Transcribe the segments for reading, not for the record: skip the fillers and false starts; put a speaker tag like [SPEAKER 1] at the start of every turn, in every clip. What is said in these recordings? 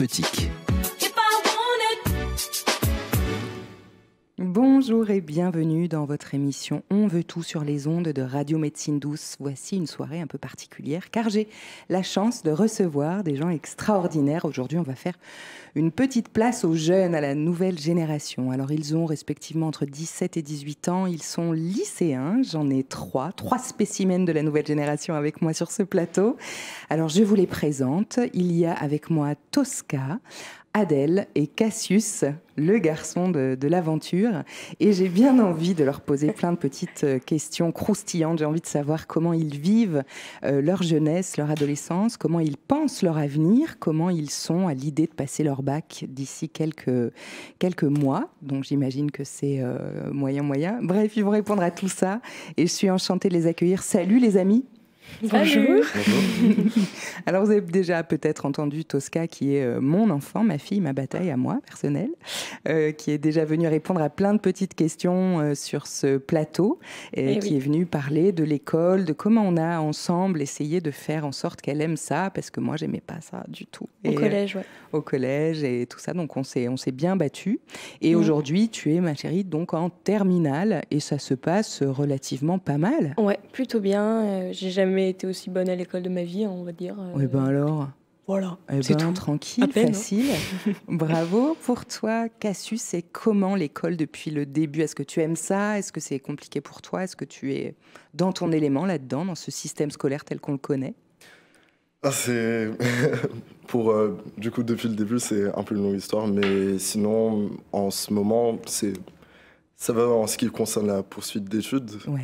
[SPEAKER 1] thérapeutique.
[SPEAKER 2] Bonjour et bienvenue dans votre émission On veut tout sur les ondes de Radio Médecine Douce. Voici une soirée un peu particulière car j'ai la chance de recevoir des gens extraordinaires. Aujourd'hui, on va faire une petite place aux jeunes, à la nouvelle génération. Alors, ils ont respectivement entre 17 et 18 ans. Ils sont lycéens. J'en ai trois spécimens de la nouvelle génération avec moi sur ce plateau. Alors, je vous les présente. Il y a avec moi Tosca, Adèle et Cassius, le garçon de l'aventure. Et j'ai bien envie de leur poser plein de petites questions croustillantes. J'ai envie de savoir comment ils vivent leur jeunesse, leur adolescence, comment ils pensent leur avenir, comment ils sont à l'idée de passer leur bac d'ici quelques mois. Donc j'imagine que c'est moyen. Bref, ils vont répondre à tout ça. Et je suis enchantée de les accueillir. Salut les amis.
[SPEAKER 3] Bonjour.
[SPEAKER 2] Alors vous avez déjà peut-être entendu Tosca qui est mon enfant, ma fille, ma bataille à moi, personnelle, qui est déjà venue répondre à plein de petites questions sur ce plateau et qui est venue parler de l'école, de comment on a ensemble essayé de faire en sorte qu'elle aime ça, parce que moi j'aimais pas ça du tout.
[SPEAKER 3] Au collège, ouais.
[SPEAKER 2] Au collège et tout ça, donc on s'est bien battus. Et aujourd'hui tu es, ma chérie, donc en terminale et ça se passe relativement pas mal.
[SPEAKER 3] Ouais, plutôt bien. J'ai jamais été aussi bonne à l'école de ma vie, on va dire.
[SPEAKER 2] Oui, ben alors.
[SPEAKER 3] Voilà.
[SPEAKER 2] C'est tout. Tranquille, facile. Bravo pour toi, Cassius. C'est comment l'école depuis le début? Est-ce que tu aimes ça? Est-ce que c'est compliqué pour toi? Est-ce que tu es dans ton élément là-dedans, dans ce système scolaire tel qu'on le connaît?
[SPEAKER 4] C'est du coup, depuis le début, c'est un peu une longue histoire, mais sinon, en ce moment, ça va en ce qui concerne la poursuite d'études.
[SPEAKER 2] Ouais.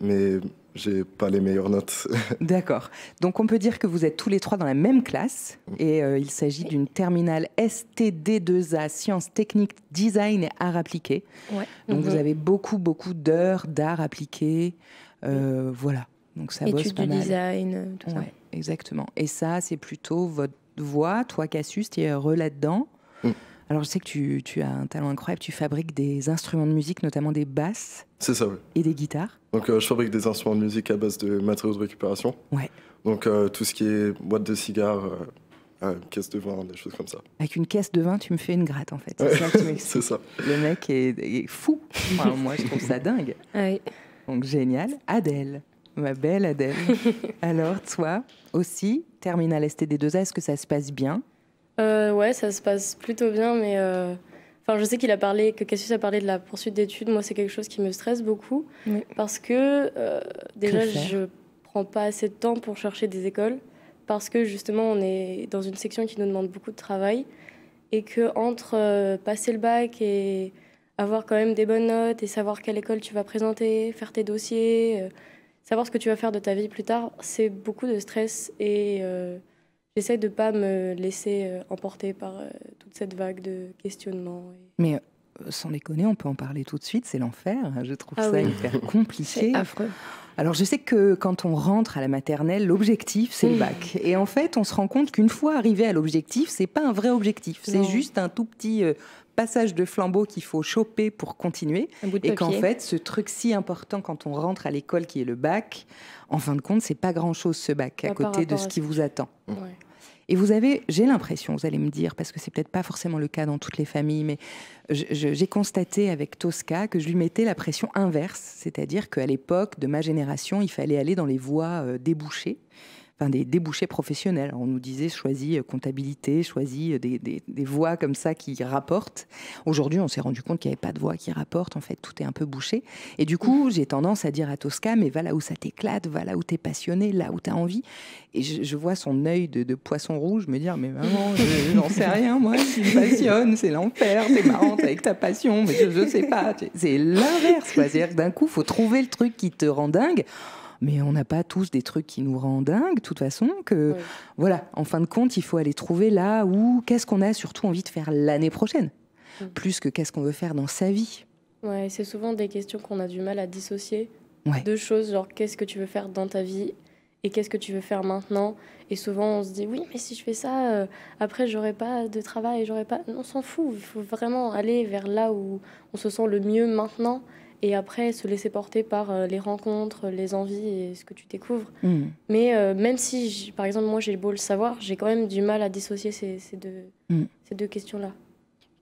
[SPEAKER 4] Mais j'ai pas les meilleures notes.
[SPEAKER 2] D'accord. Donc on peut dire que vous êtes tous les trois dans la même classe et il s'agit d'une terminale STD2A, sciences techniques, design et arts appliqués.
[SPEAKER 3] Ouais.
[SPEAKER 2] Donc vous avez beaucoup d'heures d'arts appliqués. Voilà. Donc ça bosse
[SPEAKER 3] études
[SPEAKER 2] pas
[SPEAKER 3] du
[SPEAKER 2] mal.
[SPEAKER 3] Design, tout ça.
[SPEAKER 2] Exactement. Et ça, c'est plutôt votre voie. Toi, Cassius, tu es heureux là-dedans. Alors, je sais que tu as un talent incroyable. Tu fabriques des instruments de musique, notamment des basses.
[SPEAKER 4] C'est ça, oui.
[SPEAKER 2] Et des guitares.
[SPEAKER 4] Donc, je fabrique des instruments de musique à base de matériaux de récupération.
[SPEAKER 2] Ouais.
[SPEAKER 4] Donc, tout ce qui est boîte de cigares, caisse de vin, des choses comme ça.
[SPEAKER 2] Avec une caisse de vin, tu me fais une gratte, en fait. C'est ça que tu m'expliques.
[SPEAKER 4] C'est ça.
[SPEAKER 2] Le mec est fou. Enfin, moi, je trouve ça dingue.
[SPEAKER 3] Oui.
[SPEAKER 2] Donc, génial. Adèle, ma belle Adèle. Alors, toi aussi, terminale STD2A, est-ce que ça se passe bien?
[SPEAKER 3] Ouais, ça se passe plutôt bien, mais je sais que Cassius a parlé de la poursuite d'études. Moi, c'est quelque chose qui me stresse beaucoup parce que déjà, je prends pas assez de temps pour chercher des écoles parce que justement, on est dans une section qui nous demande beaucoup de travail et que entre passer le bac et avoir quand même des bonnes notes et savoir quelle école tu vas présenter, faire tes dossiers, savoir ce que tu vas faire de ta vie plus tard, c'est beaucoup de stress et j'essaie de ne pas me laisser emporter par toute cette vague de questionnements.
[SPEAKER 2] Mais sans déconner, on peut en parler tout de suite, c'est l'enfer. Je trouve ça hyper compliqué.
[SPEAKER 3] C'est affreux.
[SPEAKER 2] Alors je sais que quand on rentre à la maternelle, l'objectif c'est le bac. Et en fait, on se rend compte qu'une fois arrivé à l'objectif, c'est pas un vrai objectif. C'est juste un tout petit passage de flambeau qu'il faut choper pour continuer. Et qu'en fait, ce truc si important quand on rentre à l'école qui est le bac, en fin de compte, c'est pas grand-chose ce bac à côté de ce qui vous attend.
[SPEAKER 3] Ouais.
[SPEAKER 2] Et vous avez, j'ai l'impression, vous allez me dire, parce que c'est peut-être pas forcément le cas dans toutes les familles, mais j'ai constaté avec Tosca que je lui mettais la pression inverse, c'est-à-dire qu'à l'époque de ma génération, il fallait aller dans les voies débouchées, enfin des débouchés professionnels. Alors on nous disait choisis comptabilité, choisis des voies comme ça qui rapportent. Aujourd'hui, on s'est rendu compte qu'il n'y avait pas de voies qui rapportent. En fait, tout est un peu bouché. Et du coup, j'ai tendance à dire à Tosca, mais va là où ça t'éclate, va là où t'es passionné, là où t'as envie. Et je vois son œil de poisson rouge me dire, mais maman, je n'en sais rien, moi, ce qui me passionne, c'est l'enfer, c'est marrant avec ta passion, mais je sais pas. C'est l'inverse, quoi. C'est-à-dire que d'un coup, il faut trouver le truc qui te rend dingue. Mais on n'a pas tous des trucs qui nous rendent dingue, de toute façon. Voilà, en fin de compte, il faut aller trouver là où, qu'est-ce qu'on a surtout envie de faire l'année prochaine, plus que qu'est-ce qu'on veut faire dans sa vie.
[SPEAKER 3] Ouais, c'est souvent des questions qu'on a du mal à dissocier.
[SPEAKER 2] Ouais.
[SPEAKER 3] Deux choses, genre qu'est-ce que tu veux faire dans ta vie et qu'est-ce que tu veux faire maintenant. Et souvent, on se dit, oui, mais si je fais ça, après, j'aurai pas de travail, j'aurai pas... On s'en fout, il faut vraiment aller vers là où on se sent le mieux maintenant. et après se laisser porter par les rencontres, les envies et ce que tu découvres. Mais même si, par exemple, moi j'ai beau le savoir, j'ai quand même du mal à dissocier ces deux questions-là.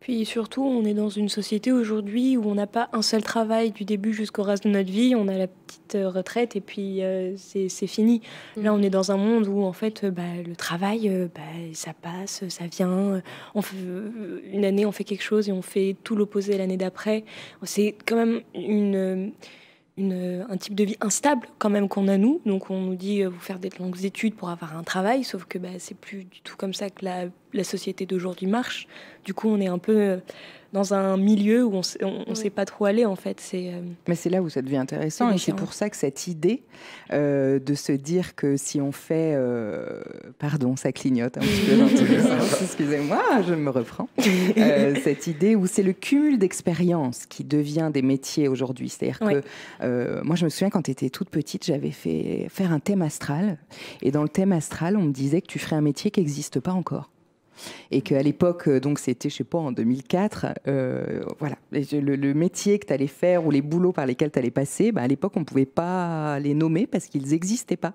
[SPEAKER 1] Puis surtout, on est dans une société aujourd'hui où on n'a pas un seul travail du début jusqu'au reste de notre vie. On a la petite retraite et puis c'est fini. Là, on est dans un monde où en fait, le travail, ça passe, ça vient. Une année, on fait quelque chose et on fait tout l'opposé l'année d'après. C'est quand même un type de vie instable quand même qu'on a nous. Donc on nous dit vous faire des longues études pour avoir un travail, sauf que c'est plus du tout comme ça que la société d'aujourd'hui marche. Du coup on est un peu dans un milieu où on sait pas trop aller en fait.
[SPEAKER 2] Mais c'est là où ça devient intéressant et c'est pour ça que cette idée de se dire que si on fait... pardon, ça clignote un petit peu dans tous les sens, excusez-moi, je me reprends. Cette idée où c'est le cumul d'expériences qui devient des métiers aujourd'hui. C'est-à-dire que moi je me souviens quand tu étais toute petite, j'avais fait faire un thème astral et dans le thème astral, on me disait que tu ferais un métier qui n'existe pas encore. Et qu'à l'époque, donc c'était, je sais pas, en 2004, voilà, le métier que tu allais faire ou les boulots par lesquels tu allais passer, à l'époque, on ne pouvait pas les nommer parce qu'ils n'existaient pas.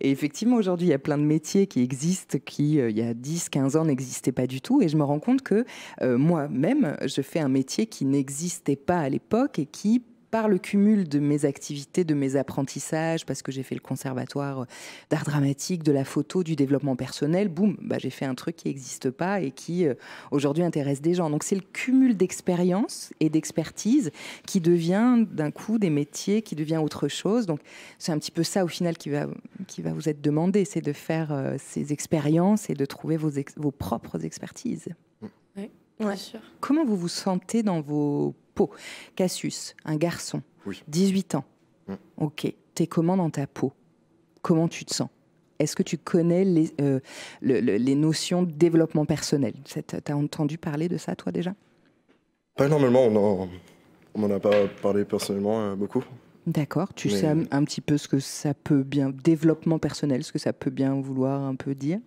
[SPEAKER 2] Et effectivement, aujourd'hui, il y a plein de métiers qui existent qui, il y a 10, 15 ans, n'existaient pas du tout. Et je me rends compte que moi-même, je fais un métier qui n'existait pas à l'époque et qui, par le cumul de mes activités, de mes apprentissages, parce que j'ai fait le conservatoire d'art dramatique, de la photo, du développement personnel, boum, j'ai fait un truc qui n'existe pas et qui aujourd'hui intéresse des gens. Donc c'est le cumul d'expérience et d'expertise qui devient d'un coup des métiers, qui devient autre chose. Donc c'est un petit peu ça au final qui va vous être demandé, c'est de faire ces expériences et de trouver vos propres expertises.
[SPEAKER 3] Oui, bien sûr.
[SPEAKER 2] Comment vous vous sentez dans vos peaux? Cassius, un garçon, 18 ans. Ok, t'es comment dans ta peau? Comment tu te sens? Est-ce que tu connais les notions de développement personnel? T'as entendu parler de ça, toi, déjà?
[SPEAKER 4] Pas énormément, on m'en a pas parlé personnellement beaucoup.
[SPEAKER 2] D'accord, tu sais un petit peu ce que ça peut bien... Développement personnel, ce que ça peut bien vouloir un peu dire?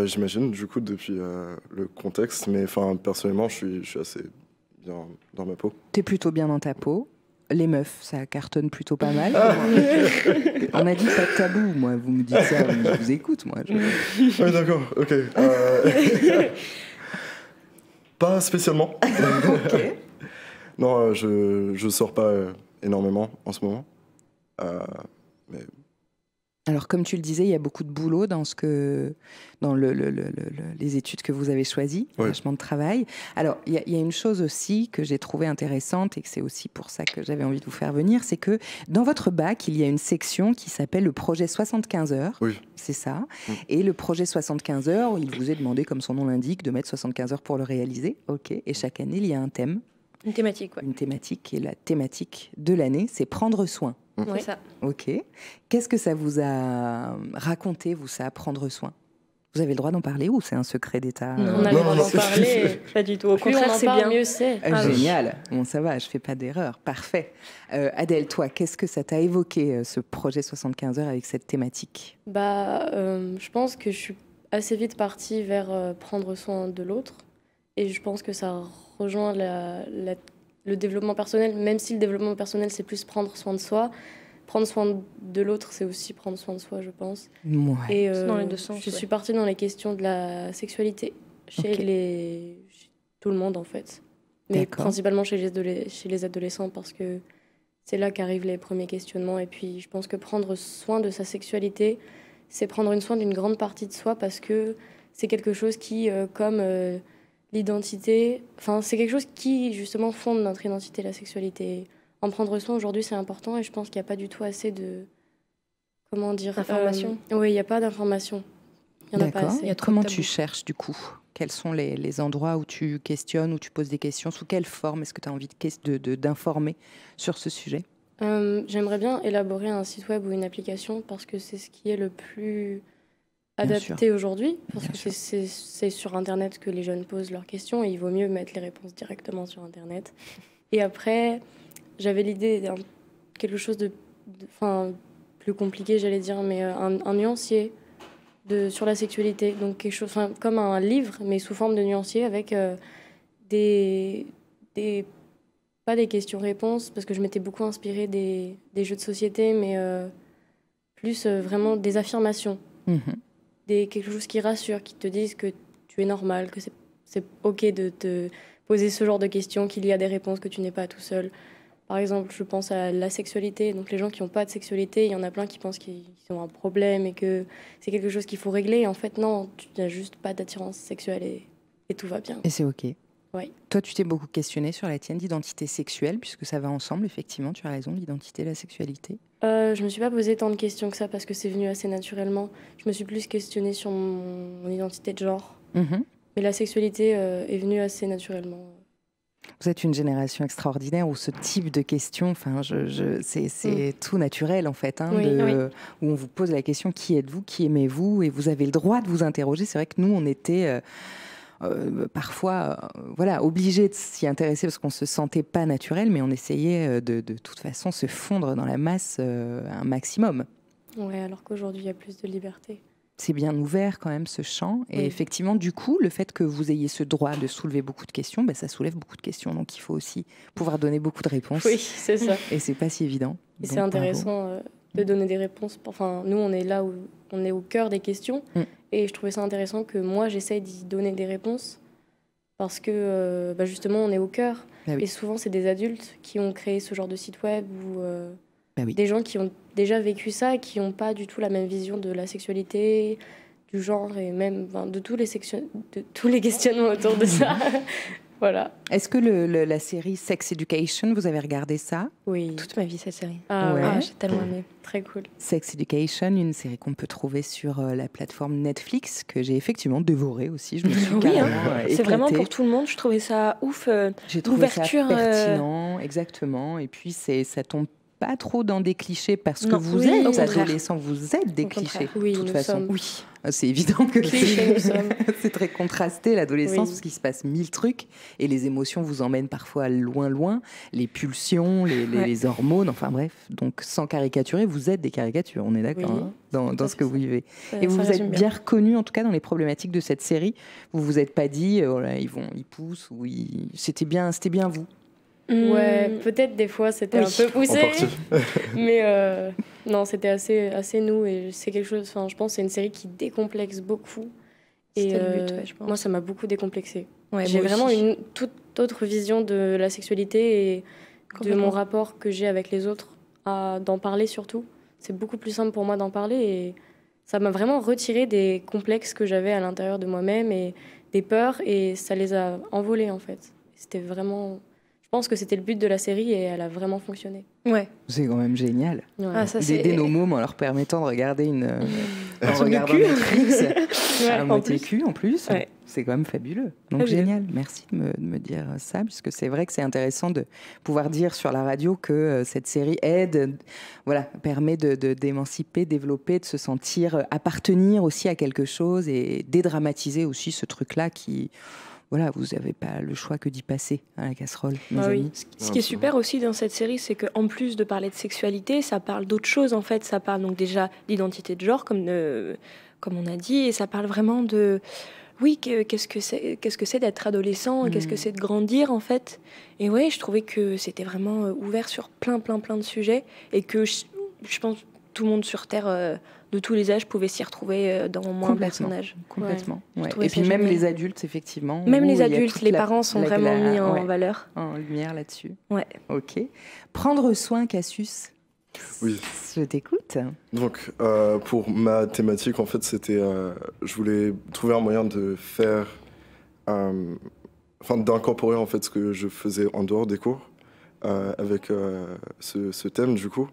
[SPEAKER 4] J'imagine, du coup, depuis le contexte, mais personnellement, je suis assez bien dans ma peau.
[SPEAKER 2] T'es plutôt bien dans ta peau. Les meufs, ça cartonne plutôt pas mal. On a dit pas de tabou, moi. Vous me dites ça, je vous écoute, moi.
[SPEAKER 4] Oui, d'accord, ok. Pas spécialement.
[SPEAKER 2] Ok.
[SPEAKER 4] Non, je sors pas énormément en ce moment. Mais...
[SPEAKER 2] Alors, comme tu le disais, il y a beaucoup de boulot dans les études que vous avez choisies, vachement de travail. Alors, il y a une chose aussi que j'ai trouvée intéressante et que c'est aussi pour ça que j'avais envie de vous faire venir, c'est que dans votre bac, il y a une section qui s'appelle le projet 75 heures.
[SPEAKER 4] Oui.
[SPEAKER 2] C'est ça. Et le projet 75 heures, il vous est demandé, comme son nom l'indique, de mettre 75 heures pour le réaliser. Ok. Et chaque année, il y a un thème.
[SPEAKER 1] Une thématique,
[SPEAKER 2] Une thématique, et la thématique de l'année, c'est prendre soin.
[SPEAKER 1] C'est ça.
[SPEAKER 2] Ok. Qu'est-ce que ça vous a raconté, vous, ça, prendre soin? Vous avez le droit d'en parler ou c'est un secret d'État?
[SPEAKER 3] Non, on a le droit d'en parler.
[SPEAKER 1] Pas du tout. Au contraire, c'est bien.
[SPEAKER 3] Mieux c'est.
[SPEAKER 2] Génial. Bon, ça va, je fais pas d'erreur. Parfait. Adèle, toi, qu'est-ce que ça t'a évoqué, ce projet 75 heures avec cette thématique?
[SPEAKER 3] Je pense que je suis assez vite partie vers prendre soin de l'autre. Et je pense que ça rejoint le développement personnel, même si le développement personnel, c'est plus prendre soin de soi. Prendre soin de l'autre, c'est aussi prendre soin de soi, je pense.
[SPEAKER 2] Ouais.
[SPEAKER 3] Et
[SPEAKER 1] dans les deux sens,
[SPEAKER 3] je suis partie dans les questions de la sexualité chez tout le monde, en fait. Mais principalement chez les adolescents, parce que c'est là qu'arrivent les premiers questionnements. Et puis, je pense que prendre soin de sa sexualité, c'est prendre soin d'une grande partie de soi, parce que c'est quelque chose qui, comme... l'identité, c'est quelque chose qui justement fonde notre identité, la sexualité. En prendre soin aujourd'hui, c'est important et je pense qu'il n'y a pas du tout assez de... Comment dire?
[SPEAKER 1] Information.
[SPEAKER 3] Oui, il n'y a pas d'information. Il n'y en a pas assez.
[SPEAKER 2] Comment tu cherches du coup? Quels sont les endroits où tu questionnes, où tu poses des questions? Sous quelle forme est-ce que tu as envie d'informer sur ce sujet?
[SPEAKER 3] J'aimerais bien élaborer un site web ou une application parce que c'est ce qui est le plus... adapté aujourd'hui, parce que c'est sur Internet que les jeunes posent leurs questions et il vaut mieux mettre les réponses directement sur Internet. Et après, j'avais l'idée d'un quelque chose de plus compliqué, j'allais dire, mais un nuancier sur la sexualité. Donc quelque chose comme un livre, mais sous forme de nuancier avec des pas des questions-réponses, parce que je m'étais beaucoup inspirée des jeux de société, mais plus vraiment des affirmations. Quelque chose qui rassure, qui te disent que tu es normal, que c'est OK de te poser ce genre de questions, qu'il y a des réponses, que tu n'es pas tout seul. Par exemple, je pense à la sexualité. Donc les gens qui n'ont pas de sexualité, il y en a plein qui pensent qu'ils ont un problème et que c'est quelque chose qu'il faut régler. Et en fait, non, tu n'as juste pas d'attirance sexuelle et tout va bien.
[SPEAKER 2] Et c'est OK.
[SPEAKER 3] Oui.
[SPEAKER 2] Toi, tu t'es beaucoup questionné sur la tienne d'identité sexuelle, puisque ça va ensemble, effectivement, tu as raison, l'identité et la sexualité.
[SPEAKER 3] Je me suis pas posé tant de questions que ça parce que c'est venu assez naturellement. Je me suis plus questionnée sur mon identité de genre. Mais la sexualité est venue assez naturellement.
[SPEAKER 2] Vous êtes une génération extraordinaire où ce type de questions, c'est tout naturel en fait, où on vous pose la question qui êtes-vous, qui aimez-vous, et vous avez le droit de vous interroger. C'est vrai que nous, on était parfois obligés de s'y intéresser parce qu'on se sentait pas naturel, mais on essayait de toute façon se fondre dans la masse un maximum.
[SPEAKER 3] Ouais, alors qu'aujourd'hui, il y a plus de liberté.
[SPEAKER 2] C'est bien ouvert quand même ce champ. Et effectivement, du coup, le fait que vous ayez ce droit de soulever beaucoup de questions, ça soulève beaucoup de questions. Donc il faut aussi pouvoir donner beaucoup de réponses.
[SPEAKER 3] Oui, c'est ça.
[SPEAKER 2] Et c'est pas si évident.
[SPEAKER 3] Et c'est intéressant de donner des réponses. Enfin, nous, on est là où on est au cœur des questions. Et je trouvais ça intéressant que moi, j'essaye d'y donner des réponses. Parce que justement, on est au cœur. Et souvent, c'est des adultes qui ont créé ce genre de site web ou des gens qui ont déjà vécu ça et qui n'ont pas du tout la même vision de la sexualité, du genre et même de tous les questionnements autour de ça. Voilà.
[SPEAKER 2] Est-ce que la série Sex Education, vous avez regardé ça?
[SPEAKER 1] Oui. Toute ma vie, cette série.
[SPEAKER 3] J'ai
[SPEAKER 1] tellement aimé.
[SPEAKER 3] Très cool.
[SPEAKER 2] Sex Education, une série qu'on peut trouver sur la plateforme Netflix, que j'ai effectivement dévorée aussi. Je me suis
[SPEAKER 1] c'est vraiment pour tout le monde. Je trouvais ça ouf.
[SPEAKER 2] J'ai trouvé ça pertinent, exactement. Et puis, ça tombe pas trop dans des clichés parce que vous êtes adolescents, vous êtes des clichés.
[SPEAKER 3] Oui,
[SPEAKER 2] de toute façon.
[SPEAKER 3] Oui.
[SPEAKER 2] C'est évident que c'est très contrasté l'adolescence parce qu'il se passe 1000 trucs et les émotions vous emmènent parfois loin, les pulsions, les hormones, enfin bref. Donc sans caricaturer, vous êtes des caricatures, on est d'accord dans ce que vous vivez. Et vous vous êtes bien reconnus en tout cas dans les problématiques de cette série. Vous vous êtes pas dit ils poussent ou c'était bien vous.
[SPEAKER 3] Ouais, peut-être des fois c'était un peu poussé, mais non, c'était assez nous et c'est quelque chose. Enfin, je pense que c'est une série qui décomplexe beaucoup. Et
[SPEAKER 1] le but, je pense.
[SPEAKER 3] Moi, ça m'a beaucoup décomplexé.
[SPEAKER 1] Ouais,
[SPEAKER 3] j'ai vraiment une toute autre vision de la sexualité et de mon rapport que j'ai avec les autres, d'en parler surtout. C'est beaucoup plus simple pour moi d'en parler et ça m'a vraiment retiré des complexes que j'avais à l'intérieur de moi-même et des peurs et ça les a envolés en fait. C'était vraiment. Je pense que c'était le but de la série et elle a vraiment fonctionné.
[SPEAKER 2] Ouais. C'est quand même génial.
[SPEAKER 3] Ouais.
[SPEAKER 2] D'aider nos mômes en leur permettant de regarder en regardant Netflix à moitié cul en plus. Ouais. C'est quand même fabuleux. Donc génial. Merci de me dire ça, puisque c'est vrai que c'est intéressant de pouvoir dire sur la radio que cette série permet d'émanciper, développer, de se sentir appartenir aussi à quelque chose et dédramatiser aussi ce truc-là qui... Voilà, vous n'avez pas le choix que d'y passer à la casserole, mes amis.
[SPEAKER 1] Ce qui est super aussi dans cette série, c'est qu'en plus de parler de sexualité, ça parle d'autres choses en fait. Ça parle donc déjà d'identité de genre, comme on a dit, et ça parle vraiment de... Oui, qu'est-ce que c'est d'être adolescent, qu'est-ce que c'est de grandir en fait. Et ouais, je trouvais que c'était vraiment ouvert sur plein de sujets et que je pense tout le monde sur Terre... de tous les âges pouvaient s'y retrouver dans moins un personnage.
[SPEAKER 2] Complètement. Ouais. Et puis même les adultes, effectivement.
[SPEAKER 1] Même les adultes, les parents sont vraiment mis en valeur.
[SPEAKER 2] En lumière là-dessus.
[SPEAKER 1] Ouais.
[SPEAKER 2] Ok. Prendre soin, Cassius.
[SPEAKER 4] Oui.
[SPEAKER 2] Je t'écoute.
[SPEAKER 4] Donc, pour ma thématique, en fait, c'était... je voulais trouver un moyen de faire... d'incorporer, en fait, ce que je faisais en dehors des cours avec ce thème, du coup.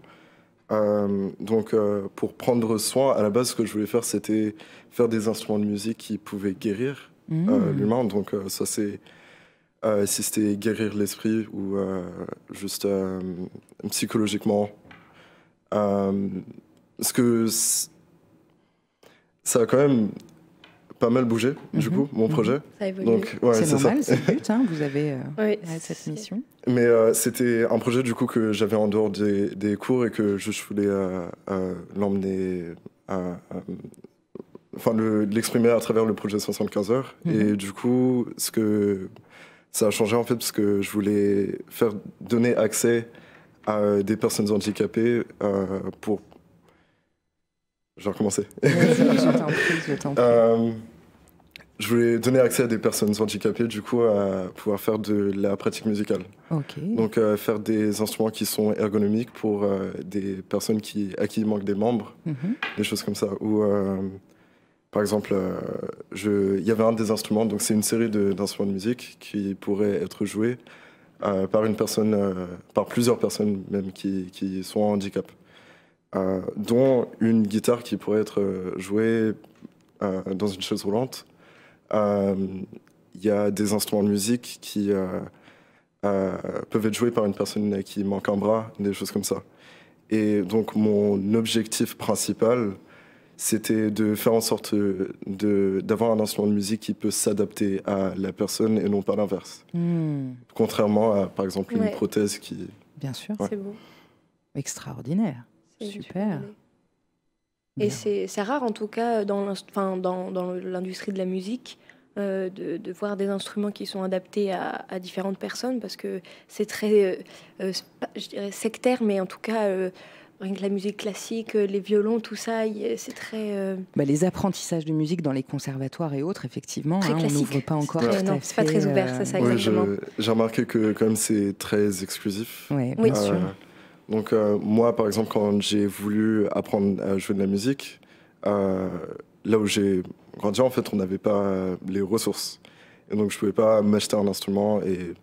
[SPEAKER 4] Donc, pour prendre soin, à la base, ce que je voulais faire, c'était faire des instruments de musique qui pouvaient guérir l'humain. Donc, ça, c'est si c'était guérir l'esprit ou juste psychologiquement. Parce que ça a quand même pas mal bougé, du coup, mon projet.
[SPEAKER 3] Ça a évolué.
[SPEAKER 4] Donc,
[SPEAKER 2] c'est normal, c'est le but, vous avez cette mission.
[SPEAKER 4] Mais c'était un projet, du coup, que j'avais en dehors des cours et que je voulais l'emmener, l'exprimer à travers le projet 75 heures. Et du coup, ce ça a changé en fait parce que je voulais donner accès à des personnes handicapées pour... Je vais recommencer.
[SPEAKER 2] Je t'en prie.
[SPEAKER 4] Je voulais donner accès à des personnes handicapées, du coup, à pouvoir faire de la pratique musicale. Donc, faire des instruments qui sont ergonomiques pour des personnes à qui il manque des membres, des choses comme ça. Ou, par exemple, il y avait un des instruments, donc c'est une série d'instruments de musique qui pourrait être joué par par plusieurs personnes même qui sont en handicap, dont une guitare qui pourrait être jouée dans une chaise roulante. Il y a des instruments de musique qui peuvent être joués par une personne qui manque un bras, des choses comme ça. Et donc mon objectif principal, c'était de faire en sorte d'avoir un instrument de musique qui peut s'adapter à la personne et non pas l'inverse. Contrairement à, par exemple, une prothèse qui...
[SPEAKER 2] Bien sûr.
[SPEAKER 3] C'est beau.
[SPEAKER 2] Extraordinaire. Super.
[SPEAKER 1] Et c'est rare, en tout cas, dans l'industrie de la musique, de voir des instruments qui sont adaptés à différentes personnes, parce que c'est très, je dirais, sectaire, mais en tout cas, rien que la musique classique, les violons, tout ça, c'est très...
[SPEAKER 2] les apprentissages de musique dans les conservatoires et autres, effectivement, on n'ouvre pas encore
[SPEAKER 1] c'est pas très ouvert, c'est ça, exactement.
[SPEAKER 4] J'ai remarqué que quand même c'est très exclusif.
[SPEAKER 2] Oui, bien sûr.
[SPEAKER 4] Donc moi, par exemple, quand j'ai voulu apprendre à jouer de la musique, là où j'ai grandi, en fait, on n'avait pas les ressources. Et donc, je ne pouvais pas m'acheter un instrument. Et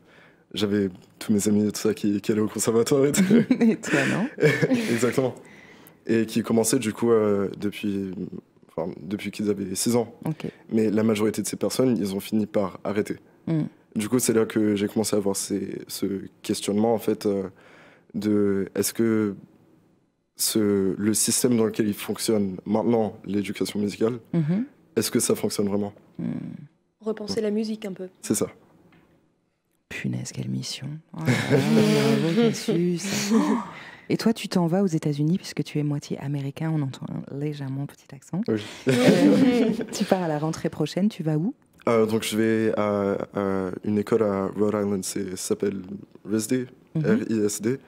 [SPEAKER 4] j'avais tous mes amis et tout ça qui allaient au conservatoire. Et
[SPEAKER 2] toi, non?
[SPEAKER 4] Exactement. Et qui commençaient, du coup, depuis qu'ils avaient 6 ans. Mais la majorité de ces personnes, ils ont fini par arrêter. Du coup, c'est là que j'ai commencé à avoir ce questionnement, en fait, de est-ce que le système dans lequel il fonctionne maintenant, l'éducation musicale, est-ce que ça fonctionne vraiment?
[SPEAKER 1] Repenser la musique un peu.
[SPEAKER 4] C'est ça.
[SPEAKER 2] Punaise, quelle mission. Et toi, tu t'en vas aux États-Unis puisque tu es moitié américain, on entend légèrement un petit accent.
[SPEAKER 4] Oui.
[SPEAKER 2] Tu pars à la rentrée prochaine, tu vas où?
[SPEAKER 4] Donc je vais à une école à Rhode Island, ça s'appelle RISD, R-I-S-D.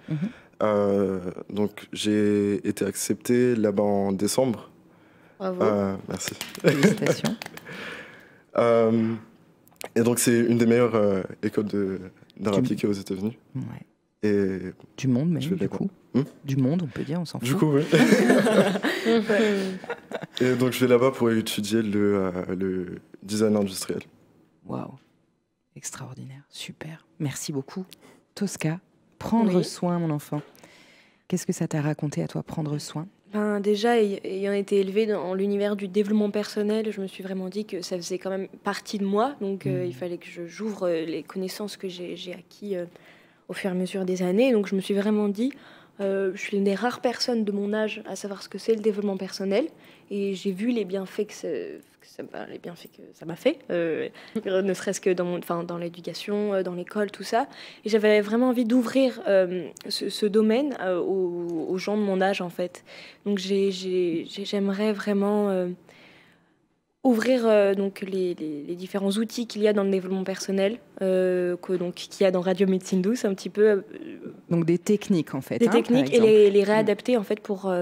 [SPEAKER 4] Donc j'ai été accepté là-bas en décembre.
[SPEAKER 3] Bravo.
[SPEAKER 4] Merci.
[SPEAKER 2] Félicitations.
[SPEAKER 4] Et donc c'est une des meilleures écoles d'art appliqué aux États-Unis.
[SPEAKER 2] Ouais.
[SPEAKER 4] Et
[SPEAKER 2] du monde même, du coup. Du monde, on peut dire, on s'en fout.
[SPEAKER 4] Du coup, oui. Et donc je vais là-bas pour étudier le design industriel.
[SPEAKER 2] Waouh, extraordinaire, super. Merci beaucoup. Tosca, prendre soin, mon enfant. Qu'est-ce que ça t'a raconté à toi, prendre soin?
[SPEAKER 1] Déjà, ayant été élevée dans l'univers du développement personnel, je me suis vraiment dit que ça faisait quand même partie de moi. Donc, il fallait que j'ouvre les connaissances que j'ai acquis au fur et à mesure des années. Donc, je me suis vraiment dit, je suis une des rares personnes de mon âge à savoir ce que c'est le développement personnel. Et j'ai vu les bienfaits que ça m'a fait, ne serait-ce que dans l'éducation, dans l'école, tout ça. Et j'avais vraiment envie d'ouvrir ce domaine aux gens de mon âge, en fait. Donc j'aimerais vraiment ouvrir donc les différents outils qu'il y a dans le développement personnel, qu'il y a dans Radio Médecine Douce, un petit peu.
[SPEAKER 2] Donc des techniques, en fait.
[SPEAKER 1] Des techniques, et les réadapter, en fait, pour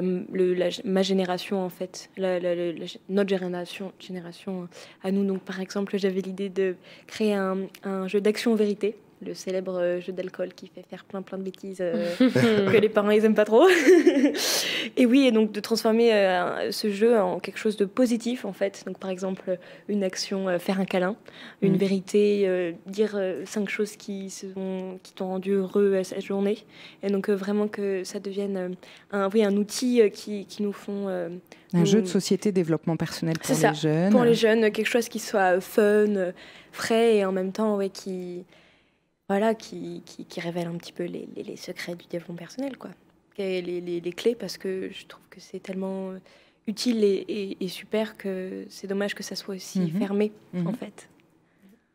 [SPEAKER 1] ma génération, en fait. Notre génération à nous. Donc, par exemple, j'avais l'idée de créer un jeu d'action-vérité, le célèbre jeu d'alcool qui fait faire plein de bêtises que les parents ils aiment pas trop. Et oui, et donc de transformer ce jeu en quelque chose de positif, en fait. Donc par exemple, une action, faire un câlin, une vérité, dire 5 choses qui t'ont rendu heureux cette journée. Et donc vraiment que ça devienne un outil qui nous font...
[SPEAKER 2] un jeu de société développement personnel pour les jeunes.
[SPEAKER 1] Pour les jeunes, quelque chose qui soit fun, frais, et en même temps qui révèle un petit peu les secrets du développement personnel, quoi. Et les clés, parce que je trouve que c'est tellement utile et super que c'est dommage que ça soit aussi fermé, en fait.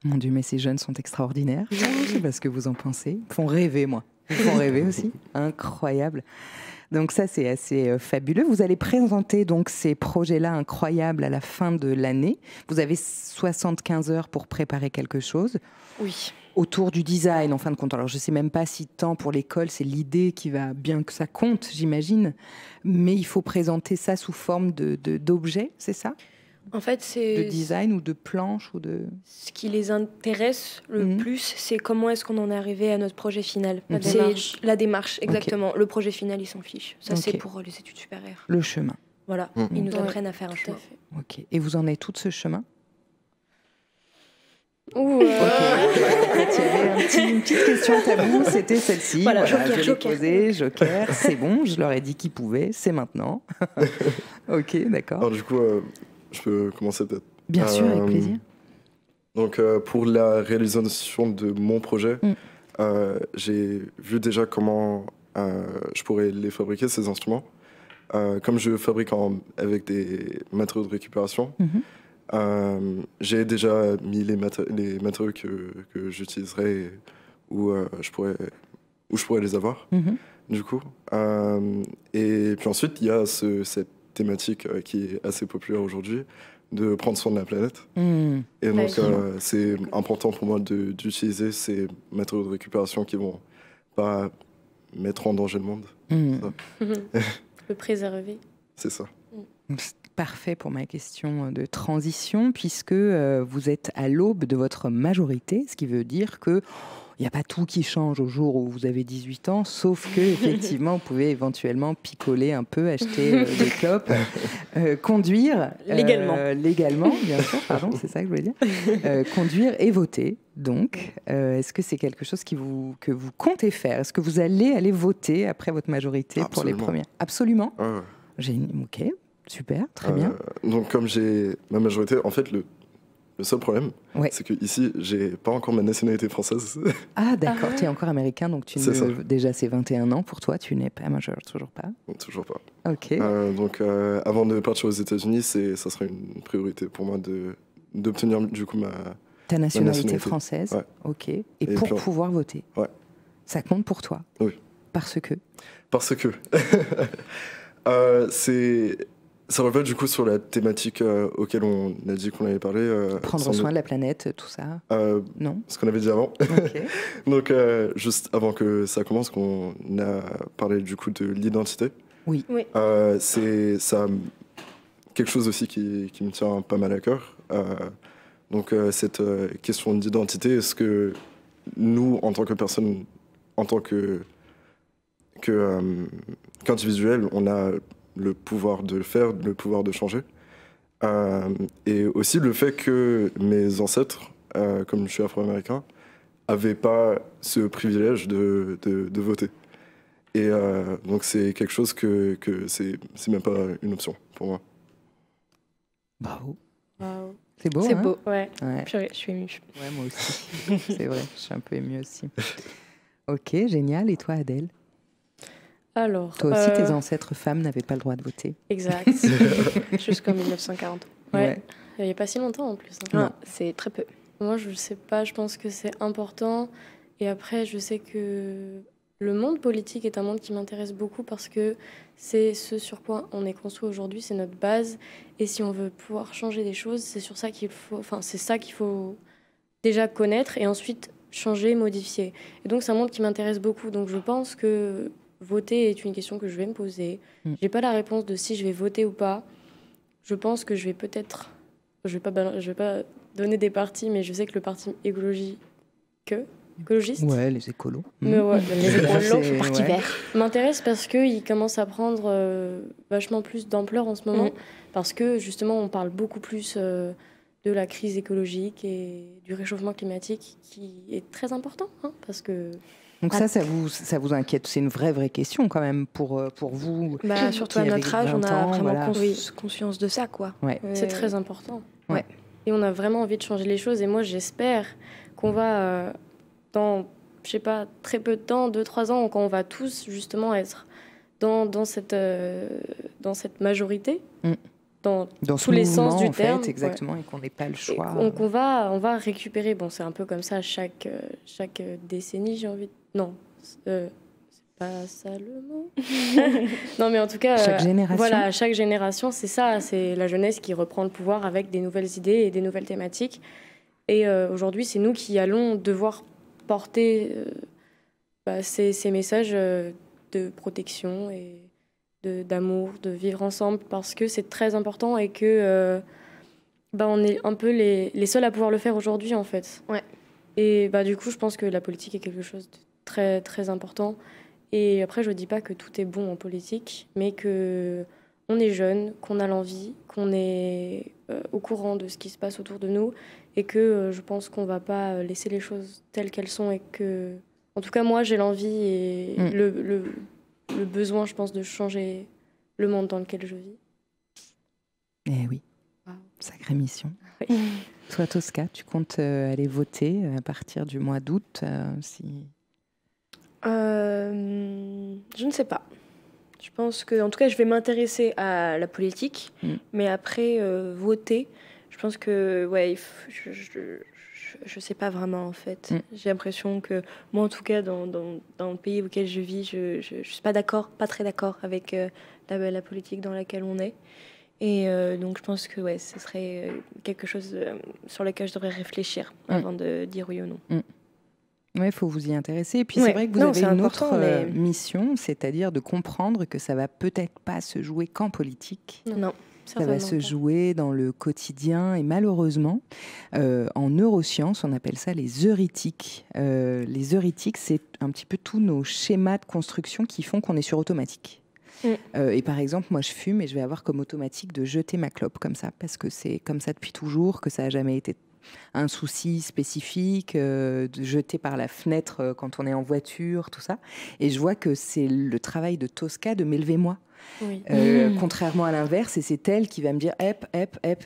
[SPEAKER 2] Mon Dieu, mais ces jeunes sont extraordinaires. Je sais pas ce que vous en pensez. Ils font rêver, moi. Ils font rêver aussi. Incroyable. Donc ça, c'est assez fabuleux. Vous allez présenter donc ces projets-là incroyables à la fin de l'année. Vous avez 75 heures pour préparer quelque chose.
[SPEAKER 1] Oui.
[SPEAKER 2] autour du design, en fin de compte. Alors, je ne sais même pas si tant pour l'école, c'est l'idée qui va bien que ça compte, j'imagine. Mais il faut présenter ça sous forme d'objets, c'est ça?
[SPEAKER 1] En fait, c'est...
[SPEAKER 2] De design ou de planche ou de...
[SPEAKER 1] Ce qui les intéresse le plus, c'est comment est-ce qu'on en est arrivé à notre projet final. La démarche, exactement. Okay. Le projet final, ils s'en fichent. Ça, c'est pour les études supérieures.
[SPEAKER 2] Le chemin.
[SPEAKER 1] Voilà, ils nous apprennent à faire un chemin.
[SPEAKER 2] Ok. Et vous en êtes tout de ce chemin?
[SPEAKER 1] Okay.
[SPEAKER 2] Il y avait une petite question tabou, c'était celle-ci.
[SPEAKER 1] Voilà,
[SPEAKER 2] je l'ai posée, Joker, c'est bon, je leur ai dit qu'ils pouvaient, c'est maintenant. Ok, d'accord.
[SPEAKER 4] Alors du coup, je peux commencer peut-être.
[SPEAKER 2] Bien sûr, avec plaisir.
[SPEAKER 4] Donc pour la réalisation de mon projet, j'ai vu déjà comment je pourrais les fabriquer, ces instruments. Comme je fabrique avec des matériaux de récupération, j'ai déjà mis les matériaux que j'utiliserai où je pourrais les avoir, du coup. Et puis ensuite, il y a cette thématique qui est assez populaire aujourd'hui, de prendre soin de la planète. Et donc, c'est important pour moi d'utiliser ces matériaux de récupération qui vont pas mettre en danger le monde.
[SPEAKER 3] Le préserver.
[SPEAKER 4] C'est ça.
[SPEAKER 2] C'est parfait pour ma question de transition, puisque vous êtes à l'aube de votre majorité, ce qui veut dire que il n'y a pas tout qui change au jour où vous avez 18 ans, sauf que effectivement, vous pouvez éventuellement picoler un peu, acheter des clopes, conduire légalement, bien sûr, pardon, c'est ça que je voulais dire, conduire et voter. Donc, est-ce que c'est quelque chose que vous comptez faire? Est-ce que vous allez aller voter après votre majorité pour les premières? Absolument. Ok, super, très bien.
[SPEAKER 4] Donc, comme j'ai ma majorité, en fait, le seul problème, c'est qu'ici, j'ai pas encore ma nationalité française.
[SPEAKER 2] Ah, d'accord, tu es encore américain, donc déjà c'est 21 ans pour toi, tu n'es pas majeur, toujours pas?
[SPEAKER 4] Toujours pas.
[SPEAKER 2] Ok.
[SPEAKER 4] Donc, avant de partir aux États-Unis, ça serait une priorité pour moi d'obtenir du coup
[SPEAKER 2] ta nationalité française.
[SPEAKER 4] Ouais.
[SPEAKER 2] Ok. Et pour pouvoir voter.
[SPEAKER 4] Ouais.
[SPEAKER 2] Ça compte pour toi.
[SPEAKER 4] Oui.
[SPEAKER 2] Parce que.
[SPEAKER 4] Ça revient du coup sur la thématique auquel on a dit qu'on allait parler.
[SPEAKER 2] Prendre soin de la planète, tout ça. Non.
[SPEAKER 4] Ce qu'on avait dit avant.
[SPEAKER 2] Okay.
[SPEAKER 4] Donc, juste avant que ça commence, qu'on a parlé du coup de l'identité.
[SPEAKER 2] Oui.
[SPEAKER 4] C'est ça, quelque chose aussi qui me tient pas mal à cœur. Donc, cette question d'identité, est-ce que nous, en tant que personne, en tant qu'individuel, on a le pouvoir de le faire, le pouvoir de changer. Et aussi le fait que mes ancêtres, comme je suis afro-américain, n'avaient pas ce privilège de voter. Et donc c'est quelque chose que c'est même pas une option pour moi.
[SPEAKER 2] Bravo.
[SPEAKER 3] Wow.
[SPEAKER 2] C'est beau,
[SPEAKER 1] c'est
[SPEAKER 2] hein?
[SPEAKER 1] beau,
[SPEAKER 2] ouais.
[SPEAKER 1] Purée, je suis émue.
[SPEAKER 2] Ouais, moi aussi. C'est vrai, je suis un peu émue aussi. Ok, génial. Et toi, Adèle?
[SPEAKER 3] Alors,
[SPEAKER 2] toi aussi, tes ancêtres femmes n'avaient pas le droit de voter.
[SPEAKER 3] Exact.
[SPEAKER 1] Jusqu'en 1940.
[SPEAKER 3] Ouais. Il n'y a pas si longtemps en plus.
[SPEAKER 1] Non, c'est très peu.
[SPEAKER 3] Moi, je ne sais pas, je pense que c'est important. Et après, je sais que le monde politique est un monde qui m'intéresse beaucoup parce que c'est ce sur quoi on est construit aujourd'hui, c'est notre base. Et si on veut pouvoir changer des choses, c'est sur ça qu'il faut, c'est ça qu'il faut déjà connaître et ensuite changer, modifier. Et donc, c'est un monde qui m'intéresse beaucoup. Donc, je pense que voter est une question que je vais me poser. J'ai pas la réponse de si je vais voter ou pas. Je pense que je vais peut-être... Je vais pas donner des partis, mais je sais que le parti écologiste...
[SPEAKER 2] Ouais, les écolos.
[SPEAKER 3] Mais ouais, les écolos,
[SPEAKER 1] le parti vert.
[SPEAKER 3] M'intéresse parce qu'il commence à prendre vachement plus d'ampleur en ce moment. Parce que, justement, on parle beaucoup plus de la crise écologique et du réchauffement climatique qui est très important. Parce que...
[SPEAKER 2] Donc ça vous inquiète? C'est une vraie question quand même pour vous.
[SPEAKER 1] Surtout à notre âge, on a vraiment
[SPEAKER 2] voilà.
[SPEAKER 1] conscience de ça, quoi.
[SPEAKER 2] Ouais.
[SPEAKER 3] C'est très important.
[SPEAKER 1] Ouais.
[SPEAKER 3] Et on a vraiment envie de changer les choses. Et moi, j'espère qu'on va, dans, je sais pas, très peu de temps, 2-3 ans, quand on va tous justement être dans cette majorité, dans tous les sens du terme.
[SPEAKER 2] Exactement, et qu'on n'ait pas le choix.
[SPEAKER 3] Donc on va récupérer, bon, c'est un peu comme ça chaque décennie, j'ai envie de... Non, c'est pas ça le mot. Non, mais en tout cas,
[SPEAKER 2] chaque génération.
[SPEAKER 3] Voilà, chaque génération, c'est ça, c'est la jeunesse qui reprend le pouvoir avec des nouvelles idées et des nouvelles thématiques. Et aujourd'hui, c'est nous qui allons devoir porter ces messages de protection et d'amour, de vivre ensemble, parce que c'est très important et que on est un peu les seuls à pouvoir le faire aujourd'hui, en fait.
[SPEAKER 1] Ouais.
[SPEAKER 3] Et du coup, je pense que la politique est quelque chose de très, très important. Et après, je ne dis pas que tout est bon en politique, mais qu'on est jeune, qu'on a l'envie, qu'on est au courant de ce qui se passe autour de nous, et que je pense qu'on ne va pas laisser les choses telles qu'elles sont, et que, en tout cas, moi, j'ai l'envie et le besoin, je pense, de changer le monde dans lequel je vis.
[SPEAKER 2] Eh oui, sacrée mission. Oui. Toi, Tosca, tu comptes aller voter à partir du mois d'août
[SPEAKER 1] Je ne sais pas. Je pense que, en tout cas, je vais m'intéresser à la politique, mais après, voter, je pense que, je sais pas vraiment, en fait. J'ai l'impression que, moi, en tout cas, dans le pays auquel je vis, je suis pas très d'accord avec la politique dans laquelle on est. Et donc, je pense que, ce serait quelque chose sur lequel je devrais réfléchir avant de dire oui ou non.
[SPEAKER 2] Oui, il faut vous y intéresser. Et puis c'est vrai que vous avez une autre mission, c'est-à-dire de comprendre que ça va peut-être pas se jouer qu'en politique.
[SPEAKER 1] Non.
[SPEAKER 2] Ça va se jouer dans le quotidien et malheureusement, en neurosciences, on appelle ça les heurétiques. Les heurétiques, c'est un petit peu tous nos schémas de construction qui font qu'on est sur automatique. Et par exemple, moi je fume et je vais avoir comme automatique de jeter ma clope comme ça, parce que c'est comme ça depuis toujours, que ça n'a jamais été un souci spécifique, de jeter par la fenêtre quand on est en voiture, tout ça. Et je vois que c'est le travail de Tosca de m'élever moi. Oui. Contrairement à l'inverse, et c'est elle qui va me dire hep,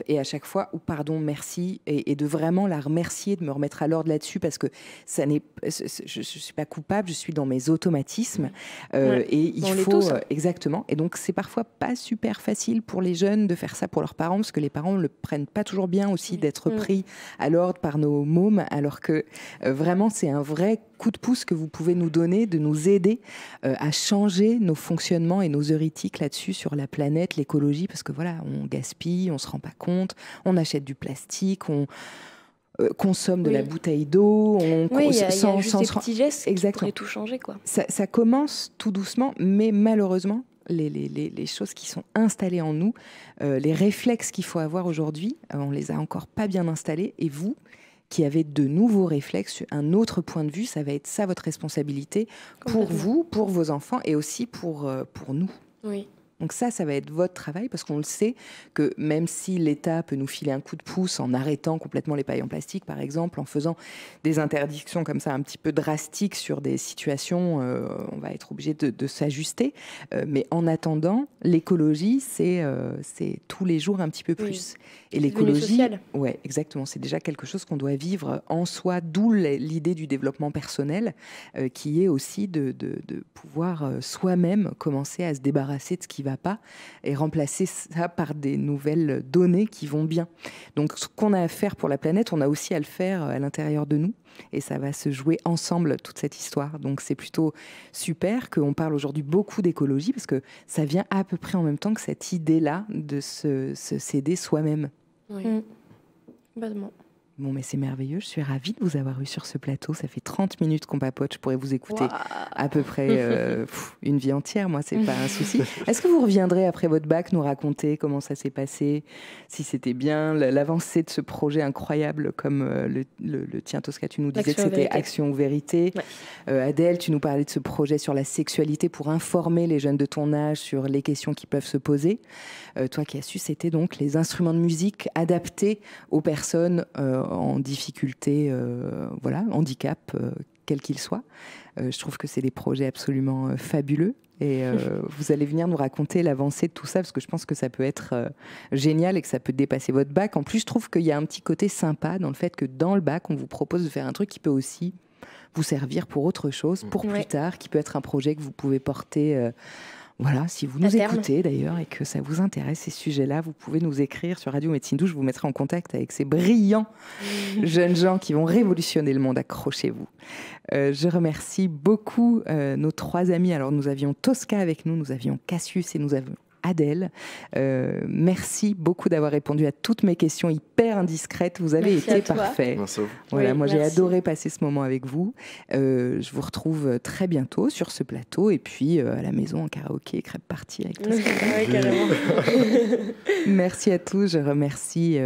[SPEAKER 2] et à chaque fois, pardon, merci, et de vraiment la remercier, de me remettre à l'ordre là-dessus, parce que je ne suis pas coupable, je suis dans mes automatismes, et il faut exactement. Et donc c'est parfois pas super facile pour les jeunes de faire ça pour leurs parents, parce que les parents le prennent pas toujours bien aussi d'être pris à l'ordre par nos mômes, alors que vraiment c'est un vrai coup de pouce que vous pouvez nous donner, de nous aider à changer nos fonctionnements et nos heuristiques là-dessus, sur la planète, l'écologie, parce que voilà, on gaspille, on se rend pas compte, on achète du plastique, on consomme de la bouteille d'eau,
[SPEAKER 1] il y a juste des petits gestes qui pourraient tout changer, quoi.
[SPEAKER 2] Ça commence tout doucement, mais malheureusement, les choses qui sont installées en nous, les réflexes qu'il faut avoir aujourd'hui, on les a encore pas bien installés, et vous qui avez de nouveaux réflexes, un autre point de vue, ça va être ça votre responsabilité pour vous, pour vos enfants et aussi pour nous.
[SPEAKER 3] Oui.
[SPEAKER 2] Donc ça va être votre travail, parce qu'on le sait que même si l'État peut nous filer un coup de pouce en arrêtant complètement les pailles en plastique, par exemple, en faisant des interdictions comme ça un petit peu drastiques sur des situations, on va être obligé de s'ajuster. Mais en attendant, l'écologie, c'est tous les jours un petit peu plus.
[SPEAKER 1] Oui.
[SPEAKER 2] Et l'écologie, ouais, exactement, c'est déjà quelque chose qu'on doit vivre en soi, d'où l'idée du développement personnel, qui est aussi de pouvoir soi-même commencer à se débarrasser de ce qui va pas et remplacer ça par des nouvelles données qui vont bien. Donc ce qu'on a à faire pour la planète, on a aussi à le faire à l'intérieur de nous, et ça va se jouer ensemble, toute cette histoire. Donc c'est plutôt super qu'on parle aujourd'hui beaucoup d'écologie, parce que ça vient à peu près en même temps que cette idée-là de se s'aider soi-même.
[SPEAKER 3] Oui.
[SPEAKER 1] Complètement.
[SPEAKER 2] Bon, mais c'est merveilleux. Je suis ravie de vous avoir eu sur ce plateau. Ça fait 30 minutes qu'on papote. Je pourrais vous écouter à peu près une vie entière. Moi, c'est pas un souci. Est-ce que vous reviendrez après votre bac nous raconter comment ça s'est passé, si c'était bien, l'avancée de ce projet incroyable comme le tien, Tosca, tu nous disais que c'était Action ou Vérité. Ouais. Adèle, tu nous parlais de ce projet sur la sexualité pour informer les jeunes de ton âge sur les questions qui peuvent se poser. Toi qui as su, c'était donc les instruments de musique adaptés aux personnes en difficulté, handicap, quel qu'il soit. Je trouve que c'est des projets absolument fabuleux. Et vous allez venir nous raconter l'avancée de tout ça, parce que je pense que ça peut être génial et que ça peut dépasser votre bac. En plus, je trouve qu'il y a un petit côté sympa dans le fait que dans le bac, on vous propose de faire un truc qui peut aussi vous servir pour autre chose, pour plus tard, qui peut être un projet que vous pouvez porter... Voilà, si vous nous écoutez d'ailleurs et que ça vous intéresse ces sujets-là, vous pouvez nous écrire sur Radio Médecine Douce. Je vous mettrai en contact avec ces brillants jeunes gens qui vont révolutionner le monde. Accrochez-vous. Je remercie beaucoup nos trois amis. Alors nous avions Tosca avec nous, nous avions Cassius et nous avions Adèle. Merci beaucoup d'avoir répondu à toutes mes questions hyper indiscrètes. Vous avez été parfait. Voilà, moi j'ai adoré passer ce moment avec vous. Je vous retrouve très bientôt sur ce plateau et puis à la maison en karaoké, crêpe party avec tout ça.
[SPEAKER 3] Ouais, carrément.
[SPEAKER 2] Merci à tous. Je remercie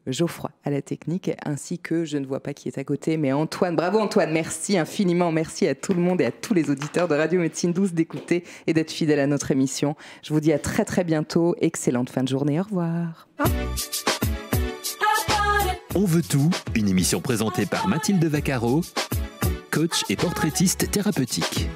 [SPEAKER 2] Geoffroy à la technique, ainsi que, je ne vois pas qui est à côté, mais Antoine. Bravo Antoine, merci infiniment. Merci à tout le monde et à tous les auditeurs de Radio Médecine Douce d'écouter et d'être fidèles à notre émission. Je vous dis à très très bientôt. Excellente fin de journée. Au revoir.
[SPEAKER 5] On veut tout, une émission présentée par Mathilde Vaccaro, coach et portraitiste thérapeutique.